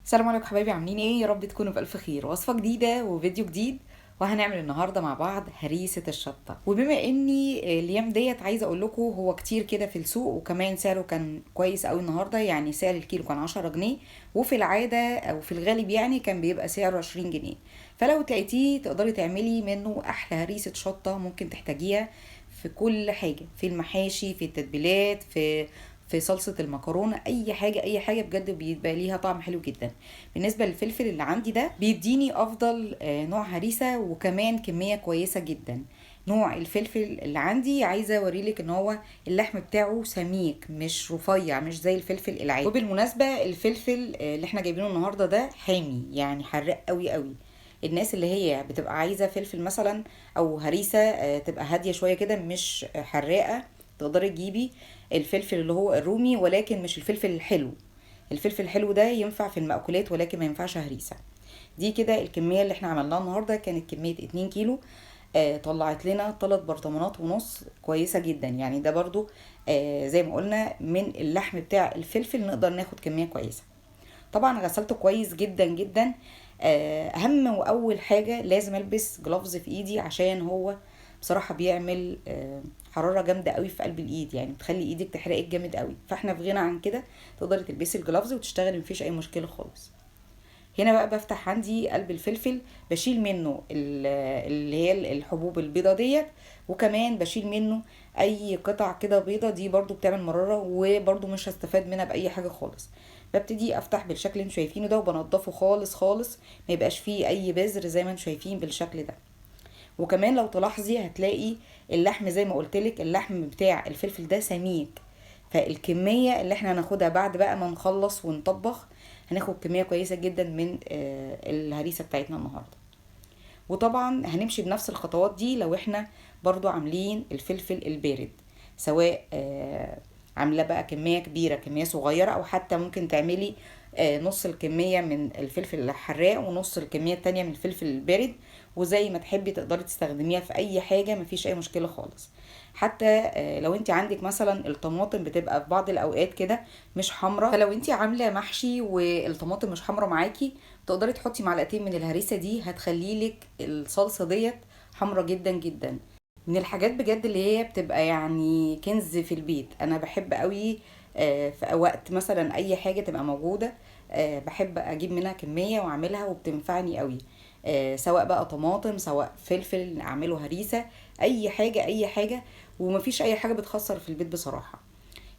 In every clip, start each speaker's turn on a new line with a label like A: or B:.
A: السلام عليكم حبايبي، عاملين ايه؟ يا رب تكونوا بألف خير. وصفة جديدة وفيديو جديد، وهنعمل النهارده مع بعض هريسة الشطة. وبما اني الايام ديت عايزه اقول لكم هو كتير كده في السوق، وكمان سعره كان كويس قوي النهارده. يعني سعر الكيلو كان 10 جنيه، وفي العاده او في الغالب يعني كان بيبقى سعره 20 جنيه. فلو تلاقيتيه تقدري تعملي منه احلى هريسة شطة ممكن تحتاجيها في كل حاجه، في المحاشي، في التتبيلات، في صلصة المكرونة، اي حاجة اي حاجة بجد بيبقى ليها طعم حلو جدا. بالنسبة للفلفل اللي عندي ده بيديني افضل نوع هريسة، وكمان كمية كويسة جدا. نوع الفلفل اللي عندي عايزة اوريلك ان هو اللحم بتاعه سميك، مش رفيع، مش زي الفلفل العادي. وبالمناسبة الفلفل اللي احنا جايبينه النهاردة ده حامي، يعني حراق قوي قوي. الناس اللي هي بتبقى عايزة فلفل مثلا او هريسة تبقى هادية شوية كده، مش حراقة، تقدري تجيبي الفلفل اللي هو الرومي، ولكن مش الفلفل الحلو. الفلفل الحلو ده ينفع في المأكولات ولكن ما ينفعش هريسة. دي كده الكمية اللي احنا عملناها النهاردة، كانت كمية 2 كيلو. طلعت لنا 3 برطمانات ونص، كويسة جدا. يعني ده برضو زي ما قلنا من اللحم بتاع الفلفل نقدر ناخد كمية كويسة. طبعا غسلته كويس جدا جدا. اهم واول حاجه لازم البس جلافز في ايدي، عشان هو بصراحه بيعمل حراره جامده قوي في قلب الايد، يعني بتخلي ايدك تحرقك جامد قوي. فاحنا في غنى عن كده، تقدري تلبسي الجلافز وتشتغلي مفيش اي مشكله خالص. هنا بقى بفتح عندي قلب الفلفل، بشيل منه اللي هي الحبوب البيضة ديت، وكمان بشيل منه اي قطع كده بيضة، دي برضو بتعمل مرارة وبرضو مش هستفاد منها بأي حاجة خالص. ببتدي افتح بالشكل اللي انتوا شايفينه ده، وبنضفه خالص خالص، ما يبقاش فيه اي بذر زي ما انتوا شايفين بالشكل ده. وكمان لو تلاحظي هتلاقي اللحم زي ما قلتلك، اللحم بتاع الفلفل ده سميك. فالكمية اللي احنا هناخدها بعد بقى ما نخلص ونطبخ، هناخد كمية كويسة جدا من الهريسة بتاعتنا النهاردة. وطبعا هنمشي بنفس الخطوات دي لو احنا برضو عاملين الفلفل البارد، سواء عامله بقى كميه كبيره كميه صغيره، او حتى ممكن تعملي نص الكميه من الفلفل الحراق ونص الكميه التانية من الفلفل البارد. وزي ما تحبي تقدري تستخدميها في اي حاجه، مفيش اي مشكله خالص. حتى لو انت عندك مثلا الطماطم بتبقى في بعض الاوقات كده مش حمراء، فلو انت عامله محشي والطماطم مش حمراء معاكي، تقدري تحطي معلقتين من الهريسه دي، هتخليلك الصلصه ديت حمرا جدا جدا. من الحاجات بجد اللي هي بتبقى يعني كنز في البيت. انا بحب قوي في وقت مثلا اي حاجه تبقى موجوده، بحب اجيب منها كميه واعملها، وبتنفعني قوي. سواء بقى طماطم، سواء فلفل اعمله هريسه، اي حاجه اي حاجه. ومفيش اي حاجه بتخسر في البيت بصراحه.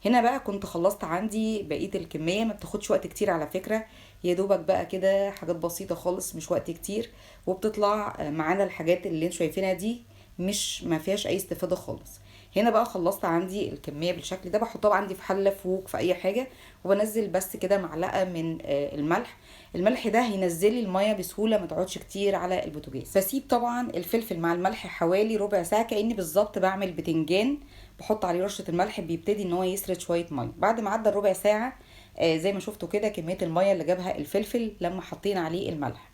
A: هنا بقى كنت خلصت عندي بقية الكمية، ما بتاخدش وقت كتير على فكرة. يا دوبك بقى كده حاجات بسيطة خالص، مش وقت كتير. وبتطلع معانا الحاجات اللي انتوا شايفينها دي مش ما فيهاش اي استفادة خالص. هنا بقى خلصت عندي الكمية بالشكل ده، بحطها عندي في حلة، فوق، في اي حاجة. وبنزل بس كده معلقة من الملح. الملح ده هينزل لي المية بسهولة، ما تقعدش كتير على البوتاجاز. بسيب طبعا الفلفل مع الملح حوالي ربع ساعة، كأني بالظبط بعمل بتنجان. بحط عليه رشه الملح، بيبتدي ان هو يسرد شويه ميه. بعد ما عدى الربع ساعه، زي ما شفتوا كده كميه الميه اللي جابها الفلفل لما حطينا عليه الملح.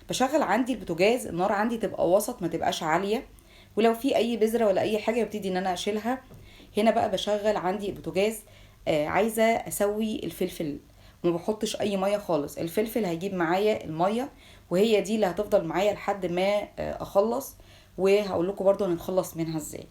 A: بشغل عندي البوتاجاز، النار عندي تبقى وسط، ما تبقاش عاليه. ولو في اي بذره ولا اي حاجه ببتدي ان انا اشيلها. هنا بقى بشغل عندي البوتاجاز، عايزه اسوي الفلفل، وما بحطش اي ميه خالص. الفلفل هيجيب معايا الميه، وهي دي اللي هتفضل معايا لحد ما اخلص. وهقول لكم برضو هنتخلص منها ازاي.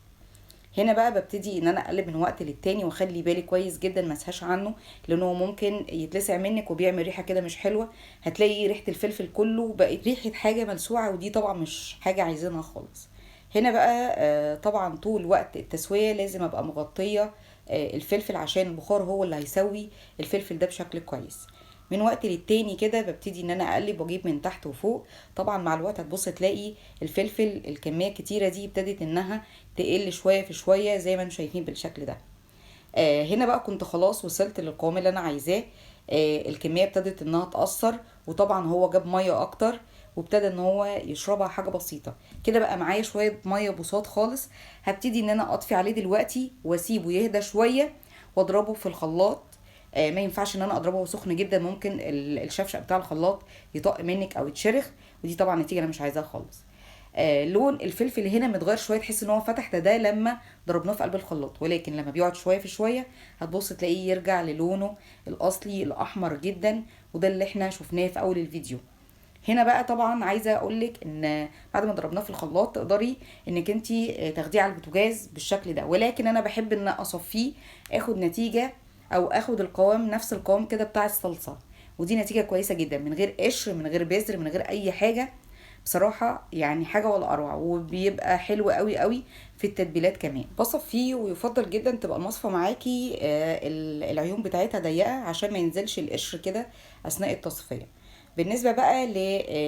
A: هنا بقى ببتدي ان انا اقلب من وقت للتاني، واخلي بالي كويس جدا ما اسهاش عنه، لانه ممكن يتلسع منك وبيعمل ريحه كده مش حلوه. هتلاقي ريحه الفلفل كله بقت ريحه حاجه ملسوعه، ودي طبعا مش حاجه عايزينها خالص. هنا بقى طبعا طول وقت التسويه لازم ابقى مغطيه الفلفل، عشان البخار هو اللي هيسوي الفلفل ده بشكل كويس. من وقت للتاني كده ببتدي ان انا اقلب واجيب من تحت وفوق. طبعا مع الوقت هتبص تلاقي الفلفل الكميه الكتيره دي ابتدت انها تقل شويه في شويه، زي ما انتم شايفين بالشكل ده. هنا بقى كنت خلاص وصلت للقوام اللي انا عايزاه. الكميه ابتدت انها تاثر، وطبعا هو جاب ميه اكتر، وابتدى ان هو يشربها حاجه بسيطه كده. بقى معايا شويه ميه بساط خالص. هبتدي ان انا اطفي عليه دلوقتي واسيبه يهدى شويه، واضربه في الخلاط. ما ينفعش ان انا اضربه وهو سخن جدا، ممكن الشفشق بتاع الخلاط يطق منك او يتشرخ، ودي طبعا نتيجه انا مش عايزاها خالص. لون الفلفل هنا متغير شويه، تحس ان هو فتح. ده لما ضربناه في قلب الخلاط، ولكن لما بيقعد شويه في شويه هتبص تلاقيه يرجع للونه الاصلي الاحمر جدا. وده اللي احنا شفناه في اول الفيديو. هنا بقى طبعا عايزه اقولك ان بعد ما ضربناه في الخلاط تقدري انك انتي تاخديه على البوتاجاز بالشكل ده، ولكن انا بحب ان اصفيه اخد نتيجه او اخد القوام نفس القوام كده بتاع الصلصه، ودي نتيجه كويسه جدا من غير قشر من غير بذر من غير اي حاجه. بصراحه يعني حاجه ولا اروع، وبيبقى حلو قوي قوي في التتبيلات كمان. بصفيه ويفضل جدا تبقى المصفى معاكي العيون بتاعتها ضيقه عشان ما ينزلش القشر كده اثناء التصفيه. بالنسبه بقى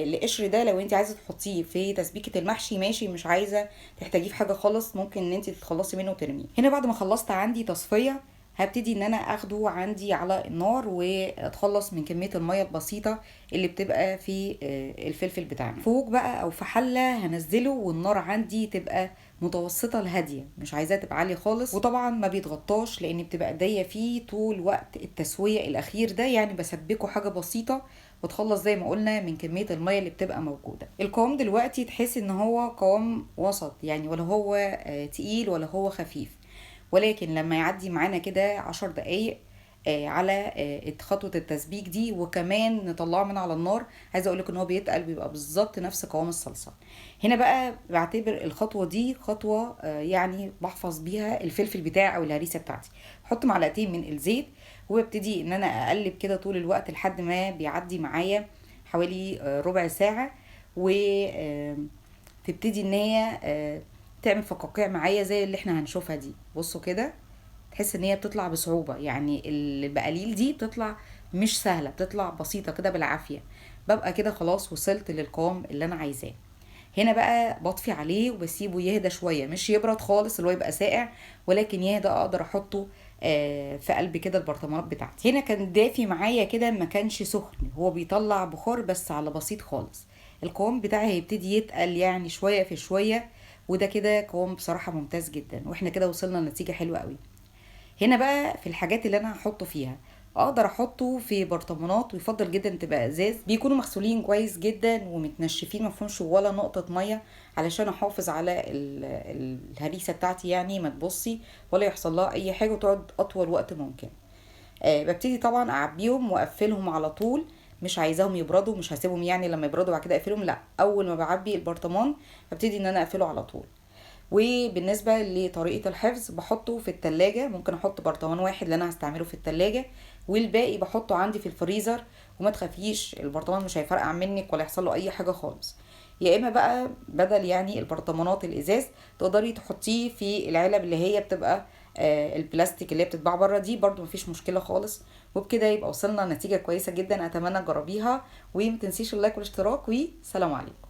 A: لقشر ده، لو انت عايزه تحطيه في تسبيكه المحشي ماشي، مش عايزه تحتاجيه في حاجه خالص ممكن ان انت تتخلصي منه وترميه. هنا بعد ما خلصت عندي تصفيه هبتدي ان انا اخده عندي على النار واتخلص من كميه الميه البسيطه اللي بتبقى في الفلفل بتاعنا. فوق بقى او في حله هنزله والنار عندي تبقى متوسطه لهاديه، مش عايزاه تبقى عاليه خالص، وطبعا ما بيتغطاش لان بتبقى ايديا فيه طول وقت التسويه الاخير ده، يعني بسبكه حاجه بسيطه وتخلص زي ما قلنا من كميه الميه اللي بتبقى موجوده. القوام دلوقتي تحس ان هو قوام وسط، يعني ولا هو تقيل ولا هو خفيف، ولكن لما يعدي معانا كده 10 دقايق على خطوة التسبيك دي وكمان نطلعه من على النار، عايزه اقولك ان هو بيتقل بيبقى بالظبط نفس قوام الصلصه. هنا بقى بعتبر الخطوه دي خطوه يعني بحفظ بيها الفلفل بتاعي او الهريسه بتاعتي. احط معلقتين من الزيت وببتدي ان انا اقلب كده طول الوقت لحد ما بيعدي معايا حوالي ربع ساعه، وتبتدي ان هي تعمل فقاقيع معايا زي اللي احنا هنشوفها دي. بصوا كده تحس ان هي بتطلع بصعوبة، يعني البقاليل دي بتطلع مش سهلة، بتطلع بسيطة كده بالعافية. ببقى كده خلاص وصلت للقوام اللي انا عايزاه. هنا بقى بطفي عليه وبسيبه يهدى شوية، مش يبرد خالص اللي هو يبقى ساقع، ولكن يهدى اقدر احطه في قلب كده البرطمانات بتاعتي. هنا كان دافي معايا كده، ما كانش سخن، هو بيطلع بخار بس على بسيط خالص. القوام بتاعي هيبتدي يتقل يعني شوية في شوية، وده كده قوام بصراحة ممتاز جدا، واحنا كده وصلنا لنتيجة حلوة قوي. هنا بقى في الحاجات اللي انا هحطه فيها، اقدر احطه في برطمانات، ويفضل جدا تبقى ازاز بيكونوا مغسولين كويس جدا ومتنشفين مفهومش ولا نقطة مية، علشان احافظ على الهريسة بتاعتي، يعني ما تبصي ولا يحصل لها اي حاجة وتقعد اطول وقت ممكن. ببتدي طبعا اعبيهم واقفلهم على طول، مش عايزاهم يبردوا، مش هسيبهم يعني لما يبردوا بعد كده اقفلهم، لا، اول ما بعبي البرطمان ببتدي ان انا اقفله على طول. وبالنسبة لطريقة الحفظ بحطه في التلاجة، ممكن احط برطمان واحد اللي انا هستعمله في التلاجة والباقي بحطه عندي في الفريزر. وما تخافيش البرطمان مش هيفرقع منك ولا يحصل له اي حاجة خالص. يا اما بقى بدل يعني البرطمانات الازاز تقدري تحطيه في العلب اللي هي بتبقى البلاستيك اللي هي بتتباع بره دي، برضو مفيش مشكلة خالص. وبكده يبقى وصلنا لنتيجة كويسة جدا، اتمنى تجربيها، ومتنسيش اللايك والاشتراك، وسلام عليكم.